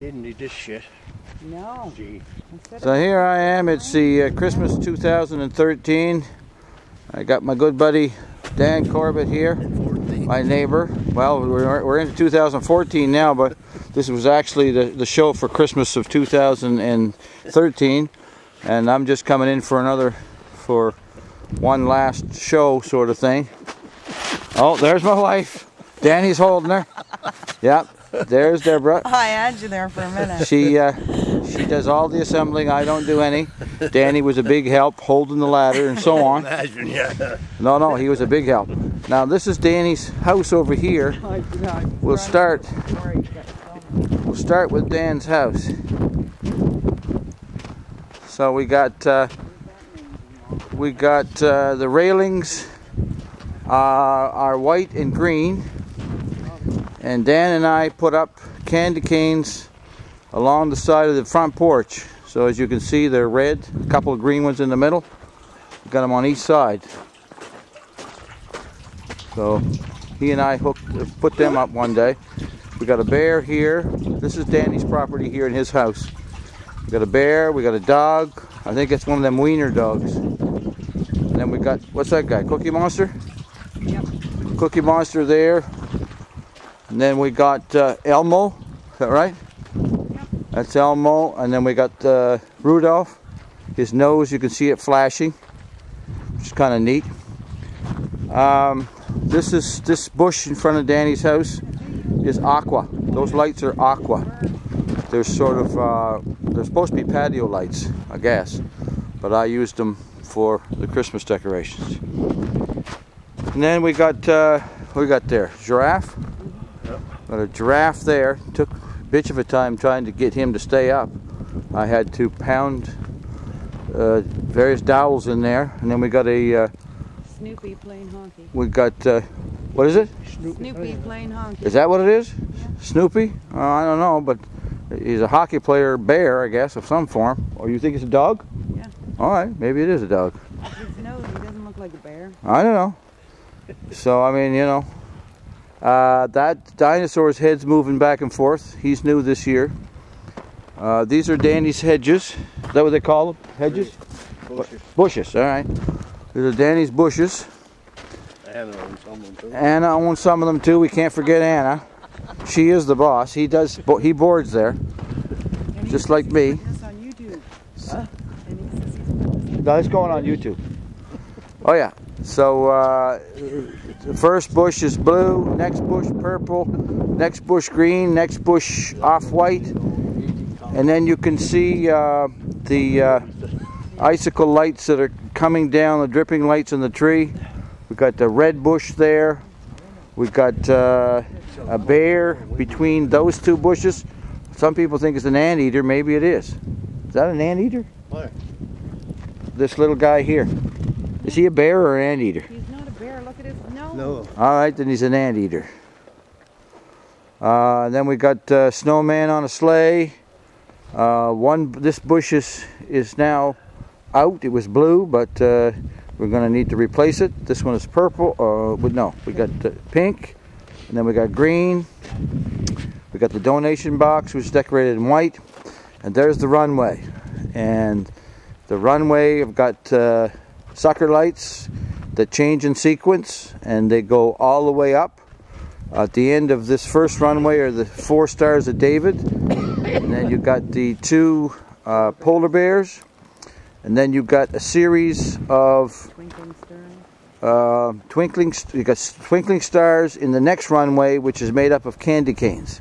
Didn't need this shit. No. Gee. So here I am. It's the Christmas 2013. I got my good buddy Dan Corbett here, my neighbor. Well, we're into 2014 now, but this was actually the show for Christmas of 2013, and I'm just coming in for one last show sort of thing. Oh, there's my wife. Danny's holding her. Yep. There's Deborah. I had you there for a minute. She does all the assembling. I don't do any. Danny was a big help holding the ladder and so on. Imagine, yeah. No, he was a big help. Now this is Danny's house over here. We'll start with Dan's house. So we got the railings are white and green. And Dan and I put up candy canes along the side of the front porch. So as you can see, they're red, a couple of green ones in the middle. We've got them on each side. So he and I put them up one day. We got a bear here. This is Danny's property here in his house. We got a bear, we got a dog. I think it's one of them wiener dogs. And then we got, what's that guy, Cookie Monster? Yep. Cookie Monster there. And then we got Elmo, is that right? Yep. That's Elmo. And then we got Rudolph. His nose, you can see it flashing, which is kind of neat. This bush in front of Danny's house is aqua. Those lights are aqua. They're sort of, they're supposed to be patio lights, I guess. But I used them for the Christmas decorations. And then we got there? Giraffe? Got a giraffe there. Took a bitch of a time trying to get him to stay up. I had to pound various dowels in there, and then we got a Snoopy playing hockey. we got what is it? Snoopy playing hockey. Is that what it is? Yeah. Snoopy? I don't know, but he's a hockey player bear, I guess, of some form. Or you think it's a dog? Yeah. All right, maybe it is a dog. His nose, he doesn't look like a bear. I don't know. So I mean, you know. That dinosaur's head's moving back and forth. He's new this year. These are Danny's hedges. Is that what they call them? Hedges? Bushes. Bushes, all right. These are Danny's bushes. Anna owns some of them too. Anna owns some of them too. We can't forget Anna. She is the boss. He boards there, just like me. This on YouTube. Huh? No, it's going on YouTube. Oh yeah. So the first bush is blue, next bush purple, next bush green, next bush off-white, and then you can see the icicle lights that are coming down, the dripping lights in the tree. We've got the red bush there. We've got a bear between those two bushes. Some people think it's an anteater. Maybe it is. Is that an anteater? Where? This little guy here. Is he a bear or an anteater? He's not a bear. Look at his nose. No. All right, then he's an anteater. Then we got snowman on a sleigh. This bush is now out. It was blue, but we're going to need to replace it. This one is purple. No, we got pink, and then we got green. We got the donation box, which is decorated in white, and there's the runway. And the runway, I've got sucker lights that change in sequence, and they go all the way up. At the end of this first runway are the 4 stars of David, and then you've got the 2 polar bears, and then you've got a series of twinkling stars in the next runway, which is made up of candy canes.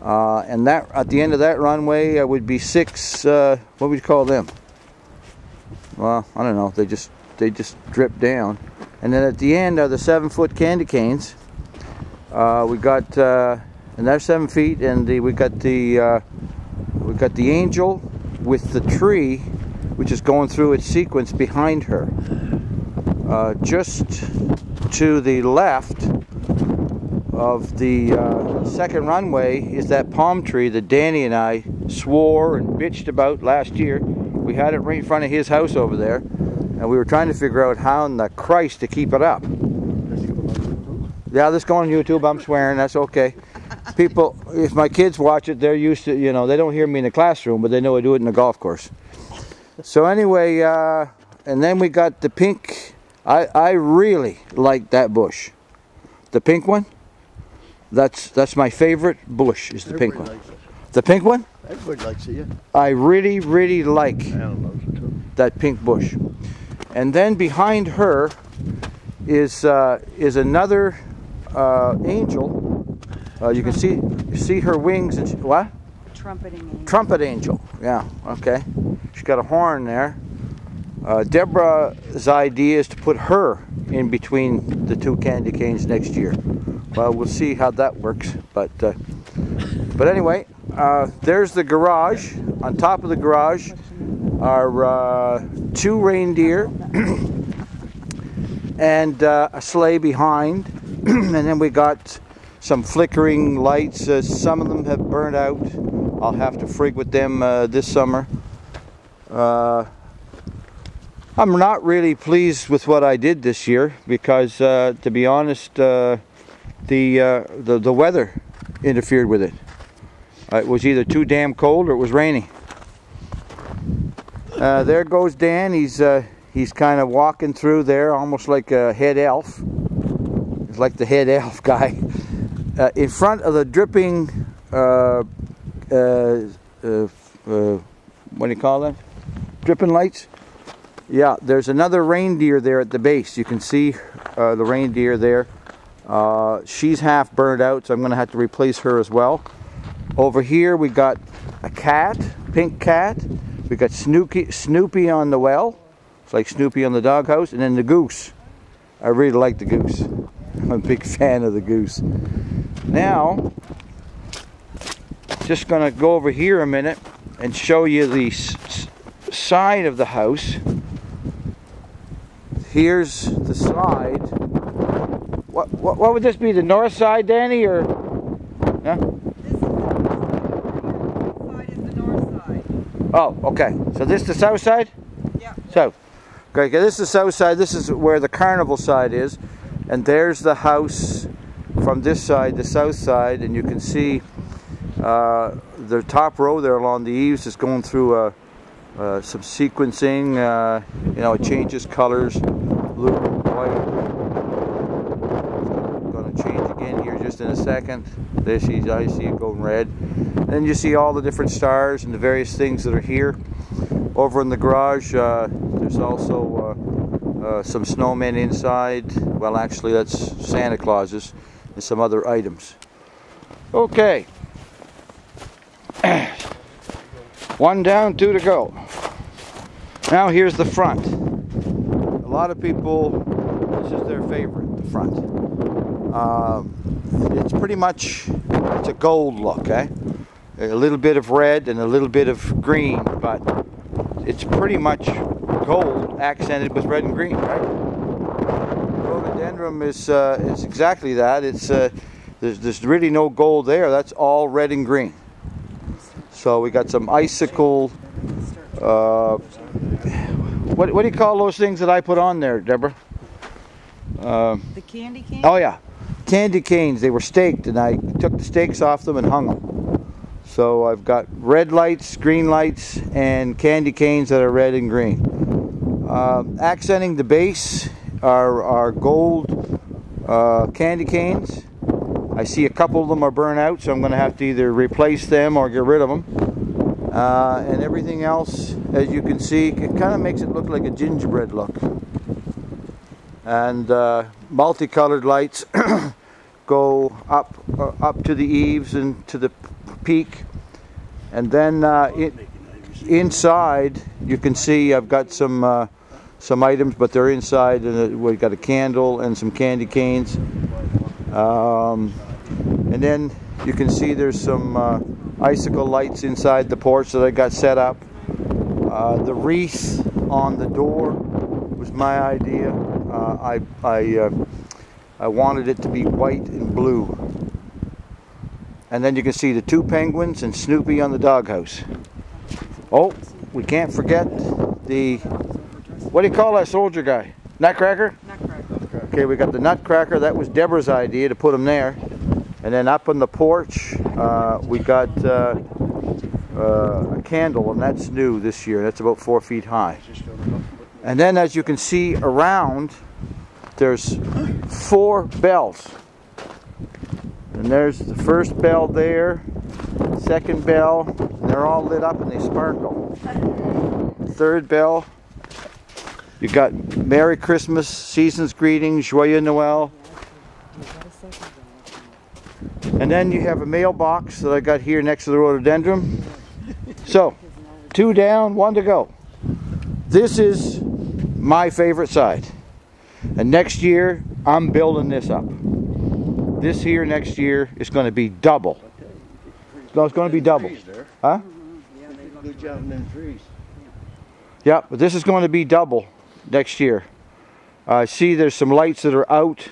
And that at the end of that runway would be 6. What would you call them? Well, I don't know. They just drip down, and then at the end are the 7-foot candy canes. We got and they're 7 feet, and we got the angel with the tree, which is going through its sequence behind her. Just to the left of the second runway is that palm tree that Danny and I swore and bitched about last year. We had it right in front of his house over there, and we were trying to figure out how in the Christ to keep it up. Yeah, this going on YouTube. I'm swearing. That's okay. people, if my kids watch it, they're used to, you know, they don't hear me in the classroom, but they know I do it in the golf course. So anyway, and then we got the pink. I really like that bush. The pink one. That's my favorite bush, is the pink one. Likes it. The pink one? Everybody likes it, yeah. I really like Alan loves it too. that pink bush. And then behind her is another angel. You can see her wings and what? Trumpeting angel. Trumpet angel. Yeah. Okay. She's got a horn there. Deborah's idea is to put her in between the two candy canes next year. Well, we'll see how that works. But anyway, there's the garage. On top of the garage are 2 reindeer and a sleigh behind. And then we got some flickering lights. Some of them have burned out. I'll have to frig with them this summer. I'm not really pleased with what I did this year because, to be honest, the weather interfered with it. It was either too damn cold or it was rainy. There goes Dan. He's kind of walking through there, almost like a head elf. He's like the head elf guy. In front of the dripping, what do you call that? Dripping lights? Yeah, there's another reindeer there at the base. You can see the reindeer there. She's half burned out, so I'm going to have to replace her as well. Over here we got a cat, pink cat. We got Snoopy on the well. It's like Snoopy on the doghouse. And then the goose. I really like the goose. I'm a big fan of the goose. Now, just going to go over here a minute and show you the side of the house. Here's the side. What would this be? The north side, Danny, or? Yeah? This side is the north side. Oh, okay. So this is the south side? Yeah. South. Okay, this is the south side. This is where the carnival side is. And there's the house from this side, the south side. And you can see the top row there along the eaves is going through some sequencing. You know, it changes colors. Blue, white. It's going to change again here just in a second. There I see it going red. Then you see all the different stars and the various things that are here. Over in the garage, there's also some snowmen inside. Well, actually, that's Santa Claus's and some other items. Okay. One down, 2 to go. Now here's the front. A lot of people, this is their favorite, the front. It's pretty much, it's a gold look, eh? A little bit of red and a little bit of green, but it's pretty much gold accented with red and green, right? Rhododendron is exactly that. It's there's really no gold there. That's all red and green. So we got some icicle. What do you call those things that I put on there, Deborah? The candy cane? Oh yeah, candy canes. They were staked, and I took the stakes off them and hung them. So I've got red lights, green lights, and candy canes that are red and green. Accenting the base are gold candy canes. I see a couple of them are burnt out, so I'm going to have to either replace them or get rid of them. And everything else, as you can see, it kind of makes it look like a gingerbread look. And multicolored lights go up to the eaves and to the peak. And then inside, you can see I've got some items, but they're inside. And we've got a candle and some candy canes. And then you can see there's some icicle lights inside the porch that I got set up. The wreath on the door was my idea. I wanted it to be white and blue. And then you can see the 2 penguins and Snoopy on the doghouse. Oh, we can't forget the, what do you call that soldier guy? Nutcracker? Nutcracker. Okay, we got the Nutcracker. That was Deborah's idea to put him there. And then up on the porch, we got a candle, and that's new this year. That's about 4 feet high. And then, as you can see around, there's 4 bells. And there's the first bell there, second bell, and they're all lit up and they sparkle. Third bell, you got Merry Christmas, Season's Greetings, Joyeux Noel. And then you have a mailbox that I got here next to the rhododendron. So, 2 down, 1 to go. This is my favorite side. And next year, I'm building this up. This here next year is going to be double. No, it's going to be double. Huh? Good job on them trees. Yeah, but this is going to be double next year. I see there's some lights that are out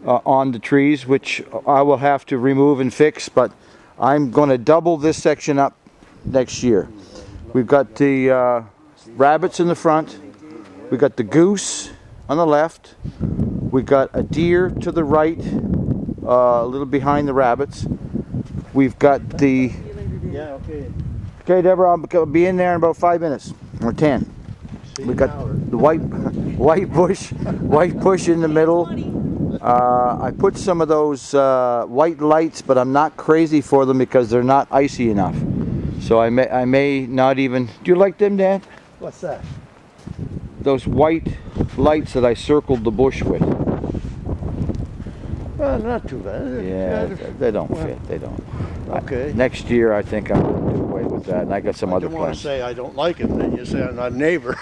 on the trees, which I will have to remove and fix, but I'm going to double this section up next year. We've got the rabbits in the front. We've got the goose on the left. We've got a deer to the right, a little behind the rabbits. We've got the... Yeah, okay. Okay, Deborah, I'll be in there in about 5 minutes, or 10. We've got the white bush in the middle. I put some of those white lights, but I'm not crazy for them because they're not icy enough. So I may not even... Do you like them, Dan? What's that? Those white lights that I circled the bush with. Well, not too bad. Yeah, they don't fit. They don't. Okay. Next year, I think I'm going to do away with that, and I got some other I don't want plans. to say I don't like it, then you say I'm not a neighbor.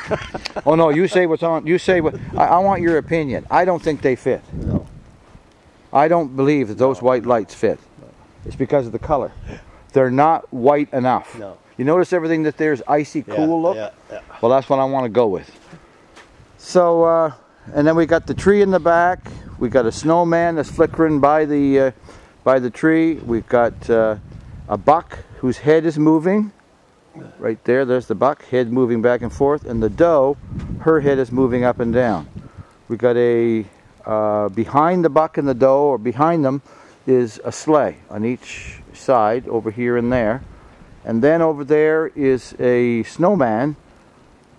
Oh no, you say what's on. You say what. I want your opinion. I don't think they fit. No. I don't believe that those white lights fit. It's because of the color. They're not white enough. No. You notice everything that there's icy cool look? Yeah. Well, that's what I want to go with. So, and then we got the tree in the back. We got a snowman that's flickering by the tree. We've got a buck whose head is moving. Right there, there's the buck, head moving back and forth. And the doe, her head is moving up and down. We got a, behind the buck and the doe, or behind them, is a sleigh on each side, over here and there. And then over there is a snowman,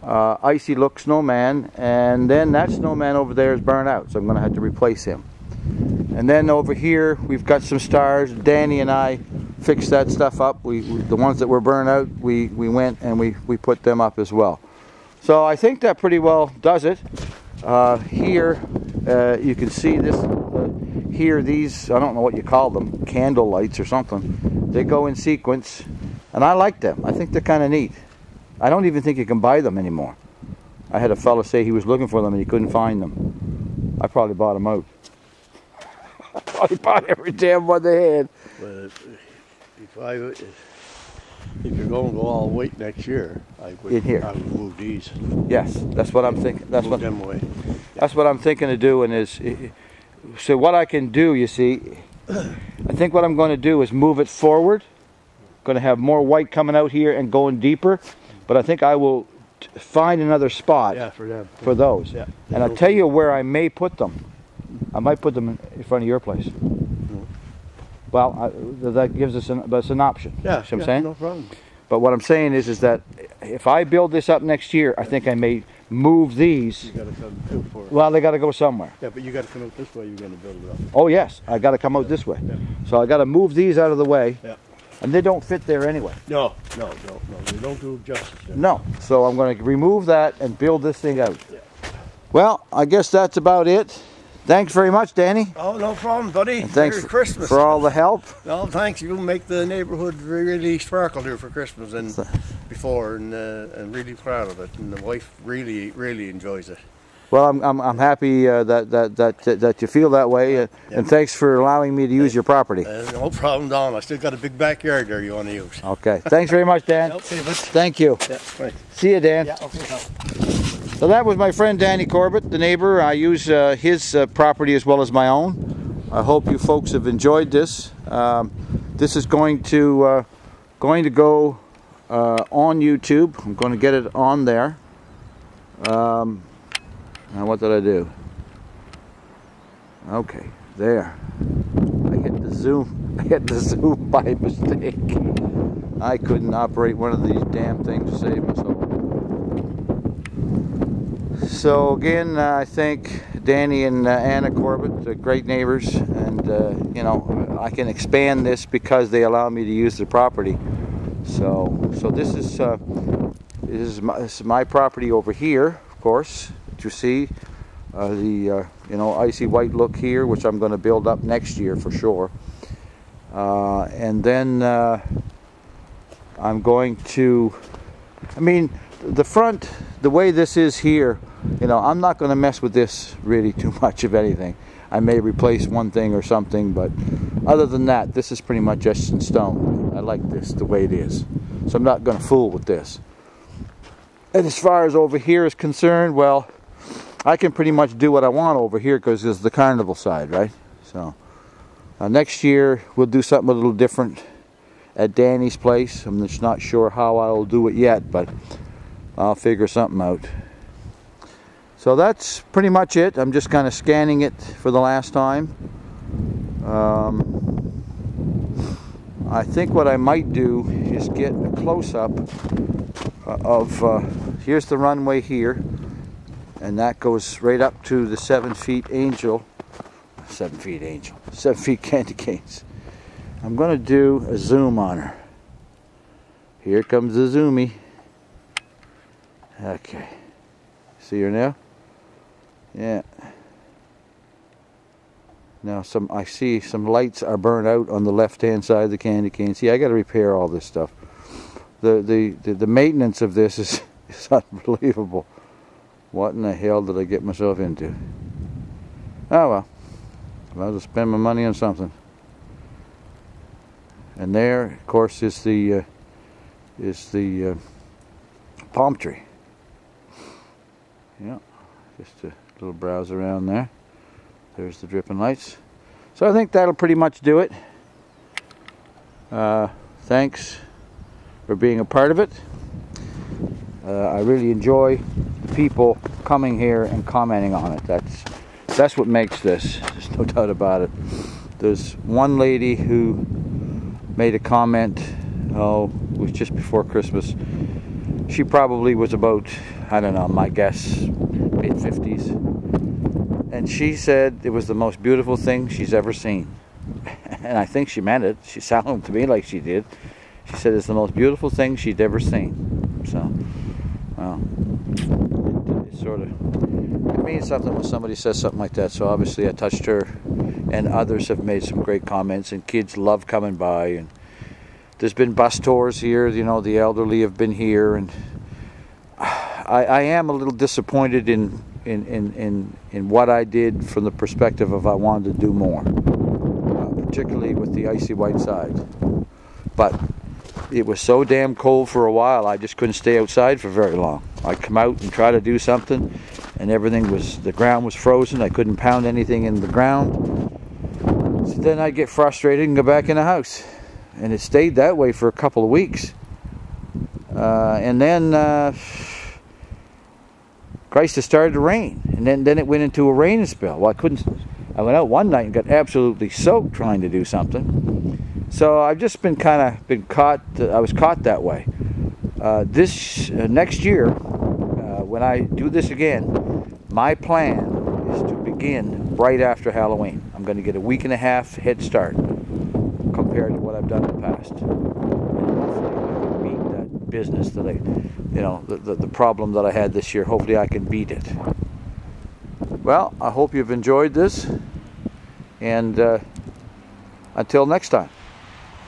icy look snowman, and then that snowman over there is burned out, so I'm going to have to replace him. And then over here we've got some stars. Danny and I fixed that stuff up. The ones that were burned out, we went and we put them up as well. So I think that pretty well does it. Here you can see this. Here, these, I don't know what you call them, candle lights or something. They go in sequence, and I like them. I think they're kind of neat. I don't even think you can buy them anymore. I had a fellow say he was looking for them and he couldn't find them. I probably bought them out. I probably bought every damn one they had. But if you're going to go all white next year, I would move these. Yes, that's what I'm thinking. That's move them away. That's what I'm thinking of doing is. So what I can do, you see, I think what I'm going to do is move it forward. Going to have more white coming out here and going deeper, but I think I will find another spot for those. Yeah. And I'll tell you where I may put them. I might put them in front of your place. Well, that gives us that's an option. Yeah, see what I'm saying? No problem. But what I'm saying is that if I build this up next year, I think I may move these. You got to come too for it. Well, they got to go somewhere. Yeah, but you got to come out this way. You're going to build it up. Oh yes, I got to come out this way. Yeah. So I got to move these out of the way. Yeah. And they don't fit there anyway. No. They don't do justice. No. So I'm going to remove that and build this thing out. Yeah. Well, I guess that's about it. Thanks very much, Danny. Oh, no problem, buddy. And thanks Merry Christmas. For all the help. Well, thanks. You'll make the neighborhood really sparkle here for Christmas and before, and really proud of it. And the wife really enjoys it. Well, I'm happy that you feel that way, and thanks for allowing me to use your property. No problem, Don. I still got a big backyard there you want to use. Okay. Thanks very much, Dan. Okay, thank you. Yeah, right. See you, Dan. Yeah, okay. So that was my friend Danny Corbett, the neighbor. I use his property as well as my own. I hope you folks have enjoyed this. This is going to go on YouTube. I'm going to get it on there. Now what did I do? Okay, there. I hit the zoom. I hit the zoom by mistake. I couldn't operate one of these damn things to save my soul. So again, I thank Danny and Anna Corbett, the great neighbors, and you know, I can expand this because they allow me to use the property. So this is my property over here, of course, that you see. You know, icy white look here, which I'm going to build up next year for sure. And then I'm going to, I mean, the front, the way this is here, you know, I'm not going to mess with this really too much of anything. I may replace one thing or something, but other than that, this is pretty much etched in stone. I like this the way it is, so I'm not going to fool with this. And as far as over here is concerned, well, I can pretty much do what I want over here because it's the carnival side, right? So next year we'll do something a little different at Danny's place. I'm just not sure how I'll do it yet, but I'll figure something out. So that's pretty much it. I'm just kind of scanning it for the last time. I think what I might do is get a close-up of, here's the runway here, and that goes right up to the 7 feet angel, 7 feet candy canes. I'm going to do a zoom on her. Here comes the zoomie. Okay. See her now? Yeah. Now I see some lights are burned out on the left-hand side of the candy cane. See, I got to repair all this stuff. The maintenance of this is unbelievable. What in the hell did I get myself into? Oh well. I'll just spend my money on something. And there, of course, is the palm tree. Yeah, just a little browse around there. There's the dripping lights. So I think that'll pretty much do it. Thanks for being a part of it. I really enjoy the people coming here and commenting on it. That's what makes this. There's no doubt about it. There's one lady who made a comment, oh, it was just before Christmas. She probably was about, I don't know, my guess, mid-50s. And she said it was the most beautiful thing she's ever seen. And I think she meant it. She sounded to me like she did. She said it's the most beautiful thing she'd ever seen. So, well, it sort of, it means something when somebody says something like that. So obviously I touched her. And others have made some great comments, and kids love coming by. And there's been bus tours here. You know, the elderly have been here, and I am a little disappointed in what I did from the perspective of I wanted to do more, particularly with the icy white side. But it was so damn cold for a while, I just couldn't stay outside for very long. I'd come out and try to do something, and the ground was frozen. I couldn't pound anything in the ground. So then I'd get frustrated and go back in the house. And it stayed that way for a couple of weeks. And then, Christ, it started to rain. And then it went into a rain spell. Well, I went out one night and got absolutely soaked trying to do something. So I've just been I was caught that way. Next year, when I do this again, my plan is to begin right after Halloween. I'm going to get a week and a half head start compared to what I've done in the past. And hopefully I can beat that business that the problem that I had this year. Hopefully I can beat it. Well, I hope you've enjoyed this, and until next time,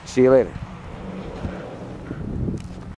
see you later.